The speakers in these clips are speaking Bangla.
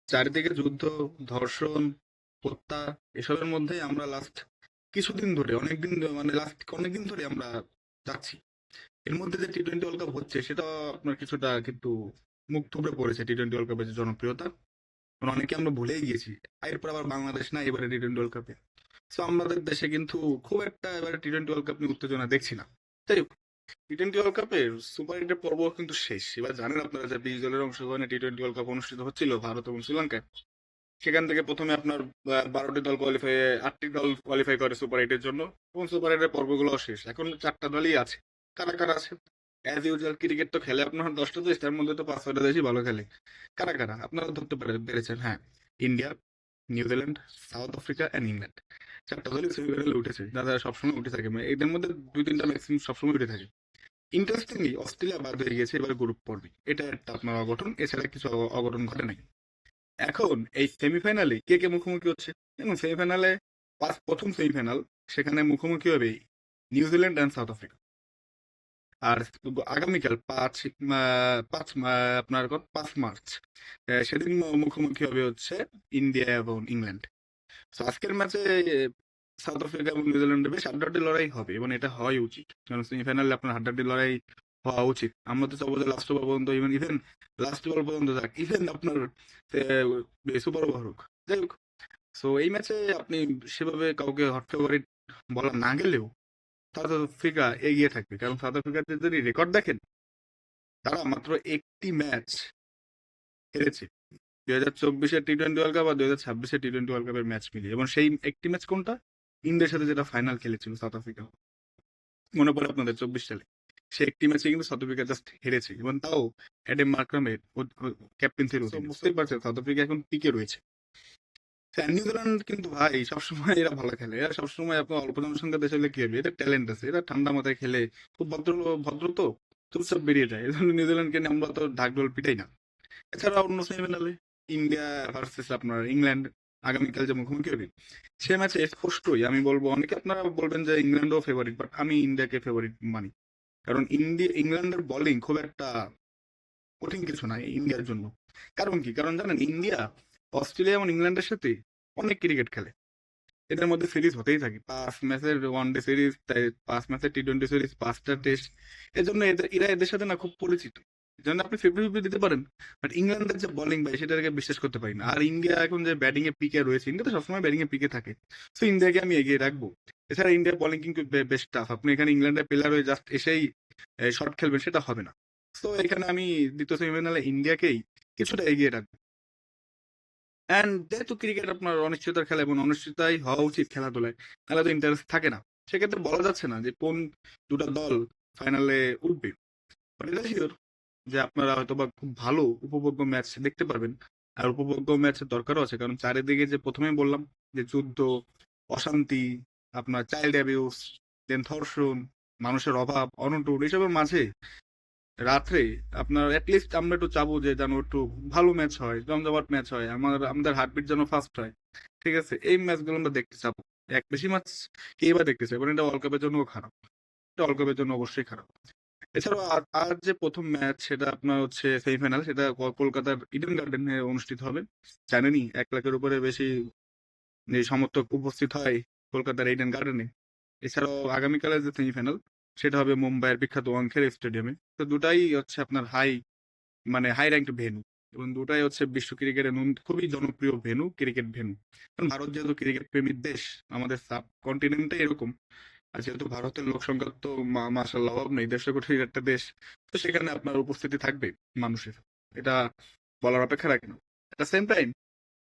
চারিদিকে যুদ্ধ, ধর্ষণ, হত্যা এসবের মধ্যেই আমরা লাস্ট কিছুদিন ধরে অনেকদিন মানে লাস্ট অনেকদিন ধরে আমরা যাচ্ছি। এর মধ্যে যে টি-20 ওয়ার্ল্ড কাপ হচ্ছে সেটা আপনার কিছুটা কিন্তু মুখ থুবড়ে পড়েছে টি-20 ওয়ার্ল্ড কাপের যে জনপ্রিয়তা। কারণ অনেকে আমরা ভুলেই গিয়েছি। এরপর আবার বাংলাদেশ না এবারে টি-20 ওয়ার্ল্ড কাপে। সো আমাদের দেশে কিন্তু খুব একটা এবারে টি-20 ওয়ার্ল্ড কাপ নিয়ে উত্তেজনা দেখছি না। যাই হোক, টি-20 ওয়ার্ল্ড কাপের সুপার এইটের পর্ব কিন্তু শেষ। এবার জানেন আপনারা যে 20 দলের অংশগ্রহণে টি-20 ওয়ার্ল্ড কাপ অনুষ্ঠিত হচ্ছিল ভারত এবং শ্রীলঙ্কায়। সেখান থেকে প্রথমে আপনার 12টি দল কোয়ালিফাই, 8টি দল কোয়ালিফাই করে সুপার এইটের জন্য এবং সুপার এইটের পর্বগুলো শেষ। এখন 4টা দলই আছে। কারা কারা আছে? অ্যাজ ইউজুয়াল ক্রিকেট তো খেলে আপনার 10টা দেশ, তার মধ্যে তো 5-6টা দেশই ভালো খেলে। কারা কারা আপনারা ধরতে পেরেছেন? হ্যাঁ, India, New Zealand, south Africa and England. 4টা দলই সেমিফাইনালে উঠেছে, যারা সবসময় উঠে থাকে। মানে এদের মধ্যে 2-3টা ম্যাক্সিমাম সবসময় উঠে থাকে। ইন্টারেস্টিংলি অস্ট্রেলিয়া বাদ হয়ে গেছে এবার গ্রুপ পর্বে। এটা একটা আপনার অঘটন, এছাড়া কিছু অঘটন ঘটে নাই। এখন এই সেমিফাইনালে কে কে মুখোমুখি হচ্ছে? এবং সেমিফাইনালে প্রথম সেমিফাইনাল, সেখানে মুখোমুখি হবে নিউজিল্যান্ড অ্যান্ড সাউথ আফ্রিকা। আর আগামীকাল আপনার 5 মার্চ সেদিন মুখোমুখি হবে হচ্ছে ইন্ডিয়া এবং ইংল্যান্ড। তো আজকের ম্যাচে সাউথ আফ্রিকা এবং নিউজিল্যান্ডে বেশ হাড্ডাহাড্ডি লড়াই হবে এবং এটা হওয়াই উচিত, কারণ সেমিফাইনালে আপনার হাড্ডাহাড্ডি লড়াই হওয়া উচিত। আমরা তো চাবো যে লাস্ট ওভার পর্যন্ত, ইভেন লাস্ট ওভার পর্যন্ত যাক, ইভেন আপনার সুপার ওভার হোক। যাই হোক, সো এই ম্যাচে আপনি সেভাবে কাউকে হট ফেভারিট বলা না গেলেও সাউথ আফ্রিকা এগিয়ে থাকবে, কারণ সাউথ আফ্রিকার যদি রেকর্ড দেখেন, তারা মাত্র একটি ম্যাচ হেরেছে 2024-এর টি-20 ওয়ার্ল্ড কাপ আর 2026-এর টি-20 ওয়ার্ল্ড কাপের ম্যাচ মিলিয়ে, এবং সেই একটি ম্যাচ কোনটা? ইন্ডিয়ার সাথে যেটা ফাইনাল খেলেছিল সাউথ আফ্রিকা, মনে পড়ে আপনাদের 24 সালে? সে একটি ম্যাচে কিন্তু সাউথ আফ্রিকা জাস্ট হেরেছে, এবং তাও অ্যাডাম মার্ক্রামের ক্যাপ্টেন্সির অধীনে। বুঝতেই পারছেন সাউথ আফ্রিকা এখন পিকে রয়েছে। হ্যাঁ, নিউজিল্যান্ড কিন্তু ভাই সবসময় এরা ভালো খেলে। এরা সবসময় আপনার অল্প জনসংখ্যার দেশে হলে কি হবে, এদের ট্যালেন্ট আছে, এরা ঠান্ডা মাথায় খেলে, খুব ভদ্র ভদ্র তো, চুপচাপ বেরিয়ে যায়। এই জন্য নিউজিল্যান্ডকে নিয়ে আমরা তো ঢাকঢোল পিটাই না। এছাড়া অন্য সেমিফাইনালে ইন্ডিয়া ভার্সেস আপনার ইংল্যান্ড আগামীকাল যে মুখোমুখি হবে, সে ম্যাচে স্পষ্টই আমি বলবো, অনেকে আপনারা বলবেন যে ইংল্যান্ডও ফেভারিট, বাট আমি ইন্ডিয়াকে ফেভারিট মানি। কারণ ইংল্যান্ডের বোলিং খুব একটা কঠিন কিছু না ইন্ডিয়ার জন্য। কারণ কি? কারণ জানেন, ইন্ডিয়া অস্ট্রেলিয়া এবং ইংল্যান্ডের সাথে অনেক ক্রিকেট খেলে। এদের মধ্যে সিরিজ হতেই থাকে, 5 ম্যাচের ওয়ানডে সিরিজ, তাই 5 ম্যাচের টি-20 সিরিজ, 5টা টেস্ট। এজন্য এরা এদের সাথে না খুব পরিচিত। এজন্য আপনি 50-50 দিতে পারেন। বাট ইংল্যান্ডের যে বোলিং ভাই, সেটাকে বিশ্বাস করতে পারি না। আর ইন্ডিয়া এখন যে ব্যাটিং এ পিকে রয়েছে, ইন্ডিয়া তো সবসময় ব্যাটিং এ পিকে থাকে। সো ইন্ডিয়াকে আমি এগিয়ে রাখবো। এছাড়া ইন্ডিয়ার বোলিং কিন্তু বেশ টাফ। আপনি এখানে ইংল্যান্ডের প্লেয়ার হয়ে জাস্ট এসেই শট খেলবেন, সেটা হবে না। সো এখানে আমি দ্বিতীয় সেমিফাইনালে ইন্ডিয়াকেই কিছুটা এগিয়ে রাখবো। অ্যান্ড যেহেতু ক্রিকেট আপনার অনিশ্চয়তার খেলা এবং অনিশ্চয়তাই হওয়া উচিত খেলাধুলায়, খেলা তো ইন্টারেস্ট থাকে না, সেক্ষেত্রে বলা যাচ্ছে না যে কোন দুটা দল ফাইনালে উঠবে। বাট এটা শিওর যে আপনারা হয়তো বা খুব ভালো উপভোগ্য ম্যাচ দেখতে পারবেন। আর উপভোগ্য ম্যাচের দরকারও আছে, কারণ চারিদিকে যে প্রথমেই বললাম যে যুদ্ধ, অশান্তি, আপনার চাইল্ড অ্যাবিউস, দেন ধর্ষণ, মানুষের অভাব অনটন, এসবের মাঝে রাত্রে আপনার লিস্ট আমরা একটু চাবো যে যেন একটু ভালো ম্যাচ হয়, জমজমাট ম্যাচ হয়, আমাদের হার্টবিট যেন ফাস্ট হয়। ঠিক আছে, এই ম্যাচগুলো আমরা দেখতে চাবো। এক বেশি ম্যাচ কে বা দেখতে চাই? এটা ওয়ার্ল্ড কাপের জন্য খারাপ, এটা ওয়ার্ল্ড কাপের জন্য অবশ্যই খারাপ। এছাড়াও আর যে প্রথম ম্যাচ, সেটা আপনার হচ্ছে সেমিফাইনাল, সেটা কলকাতার ইডেন গার্ডেনে অনুষ্ঠিত হবে। জানেনই 1 লাখের উপরে বেশি যে সমর্থক উপস্থিত হয় কলকাতার ইডেন গার্ডেনে। এছাড়াও আগামীকালের যে সেমিফাইনাল, সেটা হবে মুম্বাইয়ের বিখ্যাত ওয়াংখেড়ে স্টেডিয়ামে। তো দুটাই হচ্ছে আপনার হাই র্যাঙ্কড ভেন্যু, এবং দুটাই হচ্ছে বিশ্ব ক্রিকেটের খুবই জনপ্রিয় ভেন্যু, ক্রিকেট ভেন্যু। কারণ ভারত যেহেতু ক্রিকেট প্রেমীর দেশ, আমাদের সাব কন্টিনেন্টে এরকম। আর যেহেতু ভারতের লোক সংখ্যা তো মাশাআল্লাহ অভাব নেই, 150 কোটির একটা দেশ, তো সেখানে আপনার উপস্থিতি থাকবে মানুষের, এটা বলার অপেক্ষা রাখে না। এট দ্য সেম টাইম,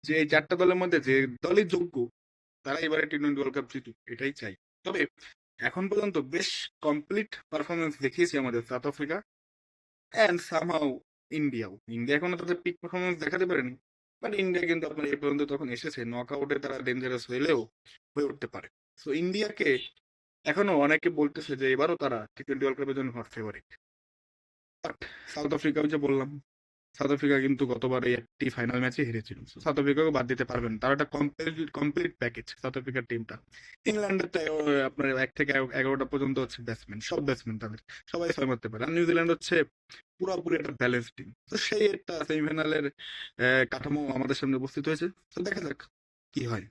যে এই 4টা দলের মধ্যে যে দলই যোগ্য, তারা এবারে টি-20 ওয়ার্ল্ড কাপ জিতুক, এটাই চাই। তবে এখন পর্যন্ত বেশ কমপ্লিট পারফরমেন্স দেখিয়েছে আমাদের south Africa and somehow India এখনো তাদের পিক পারফরমেন্স দেখাতে পারেনি। বাট ইন্ডিয়া কিন্তু আপনার এই পর্যন্ত তখন এসেছে, নক আউটে তারা ডেঞ্জারাস হয়ে উঠতে পারে। সো ইন্ডিয়াকে এখনো অনেকে বলতেছে যে এবারও তারা টি-20 ওয়ার্ল্ড কাপের জন্য hot favourite. But south Africa, ওই যে বললাম, সাউথ আফ্রিকা কিন্তু গতবার এই একটি ফাইনাল ম্যাচে হেরেছিল। So, সাউথ আফ্রিকাকে বাদ দিতে পারবেন না। তার একটা কমপ্লিট প্যাকেজ সাউথ আফ্রিকার টিমটা। ইংল্যান্ডের তো আপনার ১ থেকে ১১টা পর্যন্ত হচ্ছে ব্যাটসম্যান। সব ব্যাটসম্যান তাদের। সবাই ৬ মারতে পারে। আর নিউজিল্যান্ড হচ্ছে পুরাপুরি একটা ব্যালেন্স টিম। তো সেই একটা সেমিফাইনালের কাঠামো আমাদের সামনে উপস্থিত হয়েছে। তো দেখা যাক কি হয়।